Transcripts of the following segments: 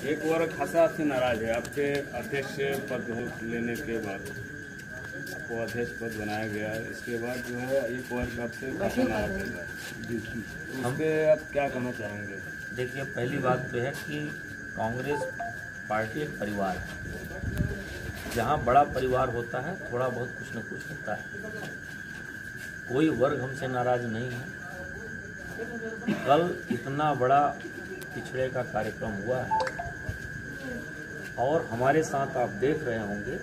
एक वर्ग खासा आपसे नाराज है। आपके अध्यक्ष पद लेने के बाद आपको अध्यक्ष पद बनाया गया, इसके बाद जो है एक वर्ग आपसे खासा नाराज है। उस पर आप क्या कहना चाहेंगे? देखिए, पहली बात तो है कि कांग्रेस पार्टी एक परिवार है। जहाँ बड़ा परिवार होता है थोड़ा बहुत कुछ न कुछ होता है। कोई वर्ग हमसे नाराज नहीं है। कल इतना बड़ा पिछड़े का कार्यक्रम हुआ है और हमारे साथ आप देख रहे होंगे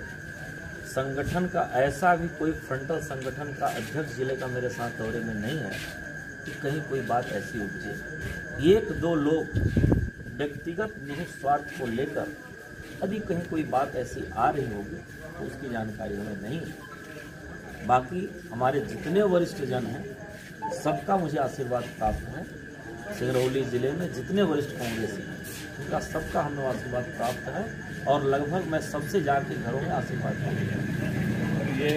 संगठन का ऐसा भी कोई फ्रंटल संगठन का अध्यक्ष जिले का मेरे साथ दौरे में नहीं है कि कहीं कोई बात ऐसी उपजे। एक दो लोग व्यक्तिगत निहित स्वार्थ को लेकर यदि कहीं कोई बात ऐसी आ रही होगी तो उसकी जानकारी हमें नहीं है। बाकी हमारे जितने वरिष्ठ जन हैं सबका मुझे आशीर्वाद प्राप्त है। सिंगरौली जिले में जितने वरिष्ठ कांग्रेसी हैं उनका सबका हमें आशीर्वाद प्राप्त है और लगभग मैं सबसे जाके घरों में आशीर्वाद प्राप्त हूँ। और ये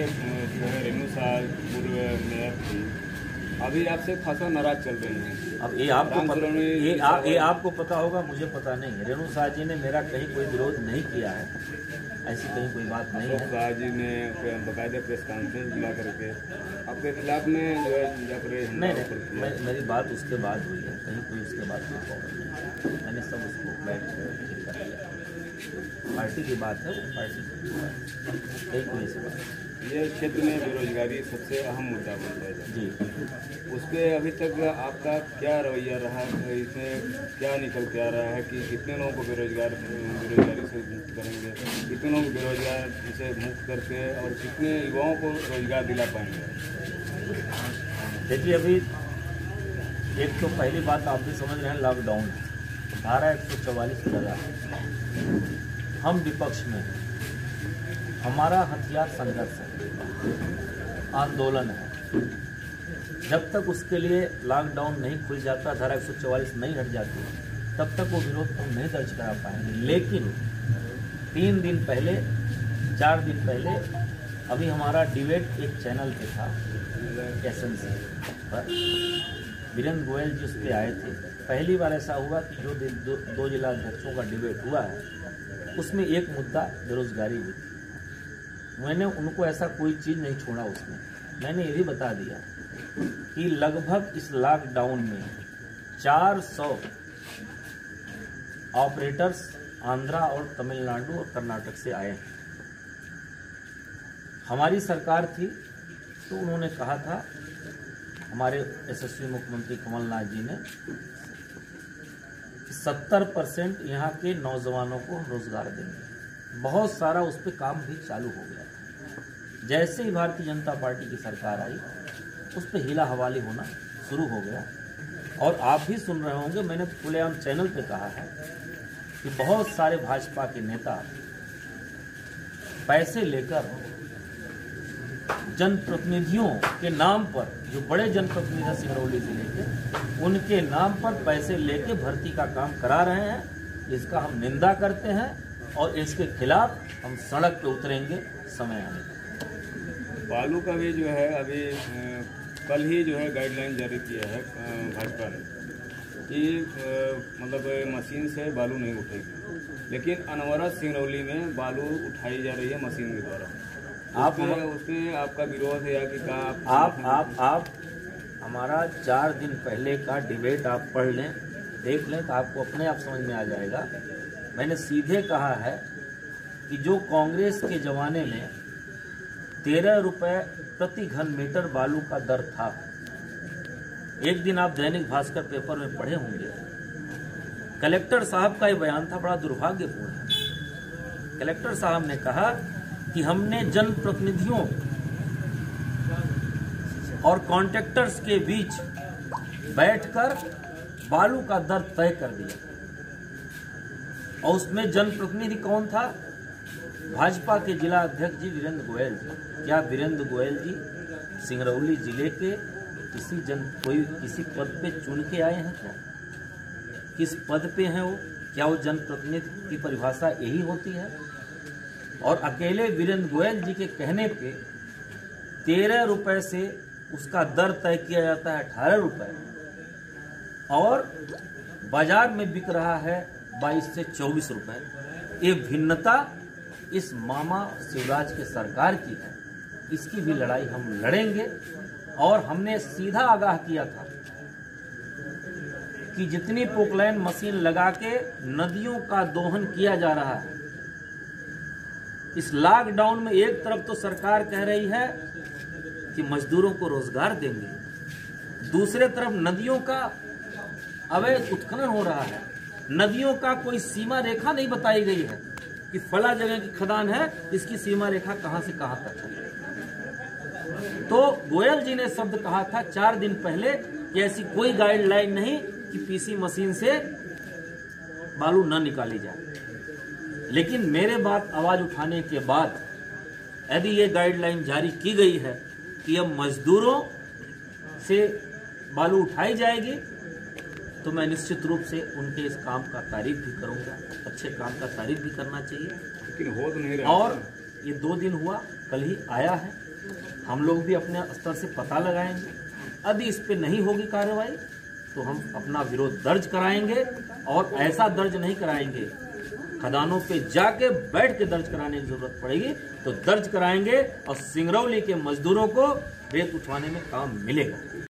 जो है रेणु साह पूर्व मेयर थी, अभी आपसे खासा नाराज चल रही हैं। अब ये आपको पता होगा, मुझे पता नहीं है। रेणु साह जी ने मेरा कहीं कोई विरोध नहीं किया है, ऐसी कहीं कोई बात नहीं है। शाह जी ने बाकायदा प्रेस कॉन्फ्रेंस बुला करके आपके खिलाफ में जो है नहीं, मेरी बात उसके बाद हुई है, कहीं कोई उसके बाद कोई प्रॉब्लम नहीं। मैंने सब उसको बैठ कर दिया। पार्टी की बात है, वो पार्टी की बात, कहीं कोई ऐसी बात। ये क्षेत्र में बेरोजगारी सबसे अहम मुद्दा बनता है जी। उस पर अभी तक आपका क्या रवैया रहा, इसमें क्या निकल के आ रहा है कि कितने लोगों को बेरोजगारी से मुक्त करेंगे, कितने लोग बेरोजगार से मुक्त करके और कितने युवाओं को रोजगार दिला पाएंगे? देखिए, अभी एक तो पहली बात आप भी समझ रहे हैं, लॉकडाउन धारा 144 लगा है। हम विपक्ष में, हमारा हथियार संघर्ष है, आंदोलन है। जब तक उसके लिए लॉकडाउन नहीं खुल जाता, धारा 144 नहीं हट जाती, तब तक वो विरोध हम नहीं दर्ज करा पाएंगे। लेकिन 3 दिन पहले, 4 दिन पहले अभी हमारा डिबेट एक चैनल पे था एसएनसी पर, वीरेंद्र गोयल जी उस पर आए थे। पहली बार ऐसा हुआ कि जो दो जिला अध्यक्षों का डिबेट हुआ है उसमें एक मुद्दा बेरोजगारी भी थी। मैंने उनको ऐसा कोई चीज़ नहीं छोड़ा उसमें। मैंने ये भी बता दिया कि लगभग इस लॉकडाउन में 400 ऑपरेटर्स आंध्रा और तमिलनाडु और कर्नाटक से आए हैं। हमारी सरकार थी तो उन्होंने कहा था, हमारे यशस्वी मुख्यमंत्री कमलनाथ जी ने, 70% यहाँ के नौजवानों को रोजगार देंगे। बहुत सारा उस पर काम भी चालू हो गया था। जैसे ही भारतीय जनता पार्टी की सरकार आई उस पर हिला हवाली होना शुरू हो गया। और आप भी सुन रहे होंगे, मैंने खुलेआम चैनल पे कहा है कि बहुत सारे भाजपा के नेता पैसे लेकर जनप्रतिनिधियों के नाम पर, जो बड़े जनप्रतिनिधि हैं सिंगरौली जिले के, उनके नाम पर पैसे लेके भर्ती का काम करा रहे हैं। इसका हम निंदा करते हैं और इसके खिलाफ हम सड़क पे उतरेंगे समय आने पर। बालू का भी जो है अभी कल ही जो है गाइडलाइन जारी किया है भाजपा ने कि मतलब मशीन से बालू नहीं उठेगी, लेकिन अनवरत सिंगरौली में बालू उठाई जा रही है मशीन के द्वारा। उसमें आपका विरोध है या कि आप हमारा 4 दिन पहले का डिबेट आप पढ़ लें, देख लें तो आपको अपने आप समझ में आ जाएगा। मैंने सीधे कहा है कि जो कांग्रेस के जमाने में 13 रुपए प्रति घन मीटर बालू का दर था, एक दिन आप दैनिक भास्कर पेपर में पढ़े होंगे, कलेक्टर साहब का ये बयान था, बड़ा दुर्भाग्यपूर्ण है। कलेक्टर साहब ने कहा कि हमने जनप्रतिनिधियों और कॉन्ट्रैक्टर्स के बीच बैठकर बालू का दर तय कर दिया। और उसमें जनप्रतिनिधि कौन था? भाजपा के जिला अध्यक्ष जी वीरेंद्र गोयल जी। क्या वीरेंद्र गोयल जी सिंगरौली जिले के किसी पद पे चुन के आए हैं? क्या किस पद पे हैं वो? क्या वो जनप्रतिनिधि की परिभाषा यही होती है? और अकेले वीरेंद्र गोयल जी के कहने पे 13 रुपए से उसका दर तय किया जाता है 18 रुपए, और बाजार में बिक रहा है 22 से 24 रुपए। ये भिन्नता इस मामा शिवराज के सरकार की है, इसकी भी लड़ाई हम लड़ेंगे। और हमने सीधा आगाह किया था कि जितनी पोकलैन मशीन लगा के नदियों का दोहन किया जा रहा है, इस लॉकडाउन में एक तरफ तो सरकार कह रही है कि मजदूरों को रोजगार देंगे, दूसरे तरफ नदियों का अवैध उत्खनन हो रहा है। नदियों का कोई सीमा रेखा नहीं बताई गई है कि फला जगह की खदान है, इसकी सीमा रेखा कहां से कहां तक है। तो गोयल जी ने शब्द कहा था 4 दिन पहले कि ऐसी कोई गाइडलाइन नहीं कि पीसी मशीन से बालू न निकाली जाए। लेकिन मेरे बात आवाज उठाने के बाद यदि ये गाइडलाइन जारी की गई है कि अब मजदूरों से बालू उठाई जाएगी, तो मैं निश्चित रूप से उनके इस काम का तारीफ भी करूंगा। अच्छे काम का तारीफ भी करना चाहिए, लेकिन हो तो नहीं रहा। और ये 2 दिन हुआ, कल ही आया है, हम लोग भी अपने स्तर से पता लगाएंगे। यदि इस पे नहीं होगी कार्रवाई तो हम अपना विरोध दर्ज कराएंगे, और ऐसा दर्ज नहीं कराएंगे, खदानों पे जाके बैठ के दर्ज कराने की जरूरत पड़ेगी तो दर्ज कराएंगे, और सिंगरौली के मजदूरों को रेत उठवाने में काम मिलेगा।